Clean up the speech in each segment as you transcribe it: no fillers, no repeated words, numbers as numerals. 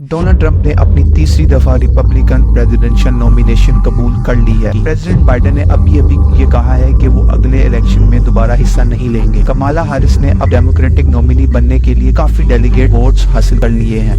Donald Trump ने अपनी तीसरी दफा रिपब्लिकन प्रेसिडेंशियल नॉमिनेशन कबूल कर ली है। प्रेसिडेंट बाइडेन ने अभी ये कहा है कि वो अगले इलेक्शन में दोबारा हिस्सा नहीं लेंगे। कमाला हैरिस ने अब डेमोक्रेटिक नॉमिनी बनने के लिए काफी डेलीगेट वोट्स हासिल कर लिए हैं।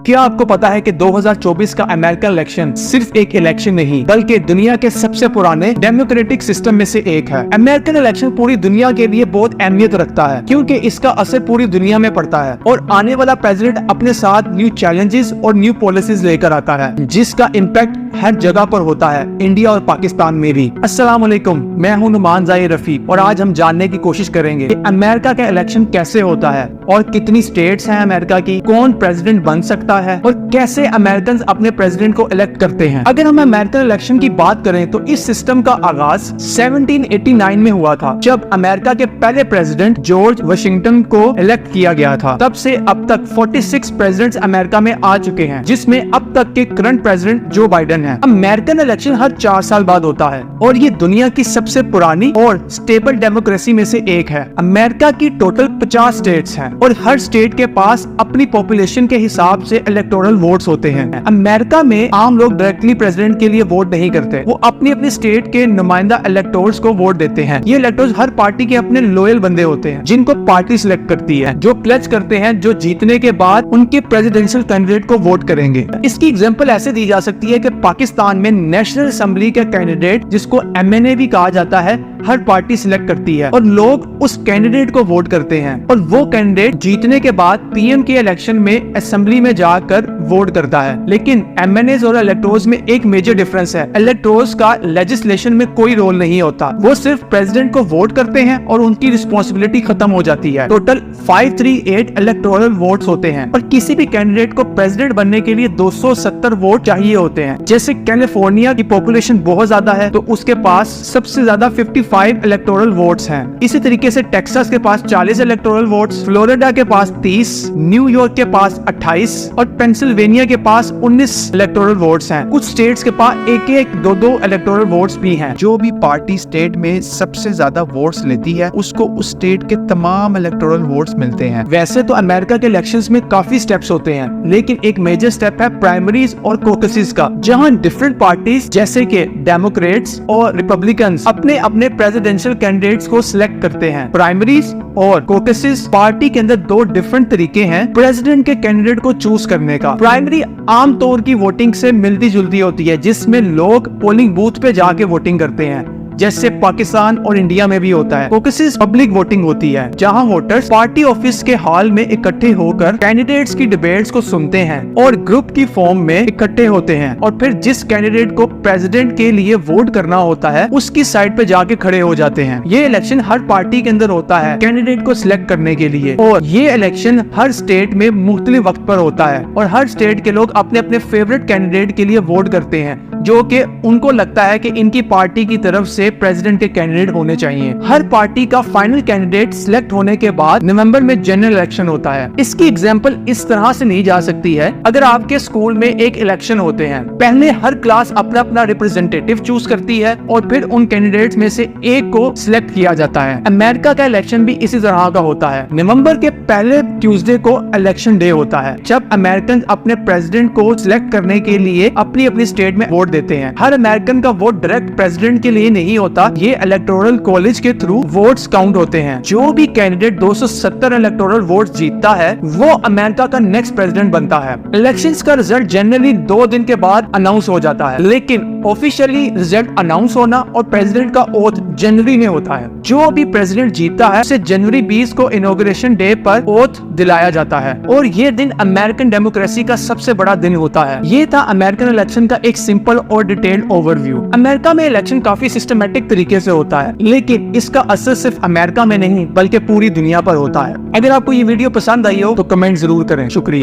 क्या आपको पता है कि 2024 का अमेरिकन इलेक्शन सिर्फ एक इलेक्शन नहीं बल्कि दुनिया के सबसे पुराने डेमोक्रेटिक सिस्टम में से एक है। अमेरिकन इलेक्शन पूरी दुनिया के लिए बहुत अहमियत रखता है क्योंकि इसका असर पूरी दुनिया में पड़ता है और आने वाला प्रेसिडेंट अपने साथ न्यू चैलेंजेस और न्यू पॉलिसीज लेकर आता है जिसका इम्पैक्ट हर जगह पर होता है, इंडिया और पाकिस्तान में भी। अस्सलाम वालेकुम, मैं हूं नुमान ज़ाहिर रफी और आज हम जानने की कोशिश करेंगे कि अमेरिका का इलेक्शन कैसे होता है और कितनी स्टेट्स हैं अमेरिका की, कौन प्रेसिडेंट बन सकता है और कैसे अमेरिकन अपने प्रेसिडेंट को इलेक्ट करते हैं। अगर हम अमेरिकन इलेक्शन की बात करें तो इस सिस्टम का आगाज 1789 में हुआ था जब अमेरिका के पहले प्रेसिडेंट जॉर्ज वाशिंगटन को इलेक्ट किया गया था। तब से अब तक 46 प्रेसिडेंट्स अमेरिका में आ चुके हैं जिसमें अब तक के करंट प्रेसिडेंट जो बाइडेन है। अमेरिकन इलेक्शन हर 4 साल बाद होता है और ये दुनिया की सबसे पुरानी और स्टेबल डेमोक्रेसी में से एक है। अमेरिका की टोटल 50 स्टेट्स हैं और हर स्टेट के पास अपनी पॉपुलेशन के हिसाब से इलेक्टोरल वोट्स होते हैं। अमेरिका में आम लोग डायरेक्टली प्रेसिडेंट के लिए वोट नहीं करते, वो अपनी अपनी स्टेट के नुमाइंदा इलेक्टोर्स को वोट देते हैं। ये इलेक्टोर्स हर पार्टी के अपने लॉयल बंदे होते हैं जिनको पार्टी सिलेक्ट करती है, जो प्लेज करते हैं जो जीतने के बाद उनके प्रेसिडेंशियल कैंडिडेट को वोट करेंगे। इसकी एग्जांपल ऐसे दी जा सकती है कि पाकिस्तान में नेशनल असेंबली के कैंडिडेट जिसको MNA भी कहा जाता है हर पार्टी सिलेक्ट करती है और लोग उस कैंडिडेट को वोट करते हैं और वो कैंडिडेट जीतने के बाद PM के इलेक्शन में असेंबली में जाकर वोट करता है। लेकिन MNAs और इलेक्टोर्स में एक मेजर डिफरेंस है। इलेक्टोर्स का लेजिस्लेशन में कोई रोल नहीं होता, वो सिर्फ प्रेसिडेंट को वोट करते हैं और उनकी रिस्पॉन्सिबिलिटी खत्म हो जाती है। टोटल 538 इलेक्टोरल वोट्स होते हैं और किसी भी कैंडिडेट को प्रेसिडेंट बनने के लिए 270 वोट चाहिए होते हैं। जैसे कैलिफोर्निया की पॉपुलेशन बहुत ज्यादा है तो उसके पास सबसे ज्यादा 55 इलेक्टोरल वोट्स हैं। इसी तरीके से टेक्सास के पास 40 इलेक्टोरल वोट्स, फ्लोरिडा के पास 30, न्यूयॉर्क के पास 28 और पेंसिल्वेनिया के पास 19 इलेक्टोरल वोट्स हैं। कुछ स्टेट्स के पास एक-एक, दो-दो इलेक्टोरल वोट्स भी हैं। जो भी पार्टी स्टेट में सबसे ज्यादा वोट्स लेती है उसको उस स्टेट के तमाम इलेक्टोरल वोट्स मिलते हैं। वैसे तो अमेरिका के इलेक्शंस में काफी स्टेप्स होते हैं लेकिन एक मेजर स्टेप है प्राइमरीज और कॉकसेस का, जहां डिफरेंट पार्टीज जैसे कि डेमोक्रेट्स और रिपब्लिकन्स अपने अपने प्रेसिडेंशियल कैंडिडेट्स को सिलेक्ट करते हैं। प्राइमरीज और कॉकसेस पार्टी के अंदर दो डिफरेंट तरीके हैं प्रेसिडेंट के कैंडिडेट को चूज करने का। प्राइमरी आम तौर की वोटिंग से मिलती जुलती होती है जिसमें लोग पोलिंग बूथ पे जाके वोटिंग करते हैं जैसे पाकिस्तान और इंडिया में भी होता है। कॉकसेस पब्लिक वोटिंग होती है जहां वोटर्स पार्टी ऑफिस के हॉल में इकट्ठे होकर कैंडिडेट्स की डिबेट्स को सुनते हैं और ग्रुप की फॉर्म में इकट्ठे होते हैं और फिर जिस कैंडिडेट को प्रेसिडेंट के लिए वोट करना होता है उसकी साइड पे जाके खड़े हो जाते हैं। ये इलेक्शन हर पार्टी के अंदर होता है कैंडिडेट को सिलेक्ट करने के लिए और ये इलेक्शन हर स्टेट में मुख्तलिफ वक्त पर होता है और हर स्टेट के लोग अपने अपने फेवरेट कैंडिडेट के लिए वोट करते हैं जो कि उनको लगता है कि इनकी पार्टी की तरफ से प्रेसिडेंट के कैंडिडेट होने चाहिए। हर पार्टी का फाइनल कैंडिडेट सिलेक्ट होने के बाद नवंबर में जनरल इलेक्शन होता है। इसकी एग्जांपल इस तरह से नहीं जा सकती है, अगर आपके स्कूल में एक इलेक्शन होते हैं, पहले हर क्लास अपना अपना रिप्रेजेंटेटिव चूज करती है और फिर उन कैंडिडेट्स में से एक को सिलेक्ट किया जाता है। अमेरिका का इलेक्शन भी इसी तरह का होता है। नवंबर के पहले ट्यूसडे को इलेक्शन डे होता है जब अमेरिकन अपने प्रेसिडेंट को सिलेक्ट करने के लिए अपनी अपनी स्टेट में वोट देते हैं। हर अमेरिकन का वोट डायरेक्ट प्रेसिडेंट के लिए नहीं होता, ये इलेक्टोरल कॉलेज के थ्रू वोट्स काउंट होते हैं। जो भी कैंडिडेट 270 इलेक्टोरल वोट्स जीतता है वो अमेरिका का नेक्स्ट प्रेसिडेंट बनता है। इलेक्शंस का रिजल्ट जनरली 2 दिन के बाद अनाउंस हो जाता है लेकिन ऑफिशियली रिजल्ट अनाउंस होना और प्रेसिडेंट का ओथ जनवरी में होता है। जो भी प्रेसिडेंट जीतता है उसे जनवरी 20 को इनॉग्रेशन डे पर ओथ दिलाया जाता है और ये दिन अमेरिकन डेमोक्रेसी का सबसे बड़ा दिन होता है। ये था अमेरिकन इलेक्शन का एक सिंपल और डिटेल्ड ओवरव्यू। अमेरिका में इलेक्शन काफी सिस्टमैटिक तरीके से होता है लेकिन इसका असर सिर्फ अमेरिका में नहीं बल्कि पूरी दुनिया पर होता है। अगर आपको ये वीडियो पसंद आई हो तो कमेंट जरूर करें। शुक्रिया।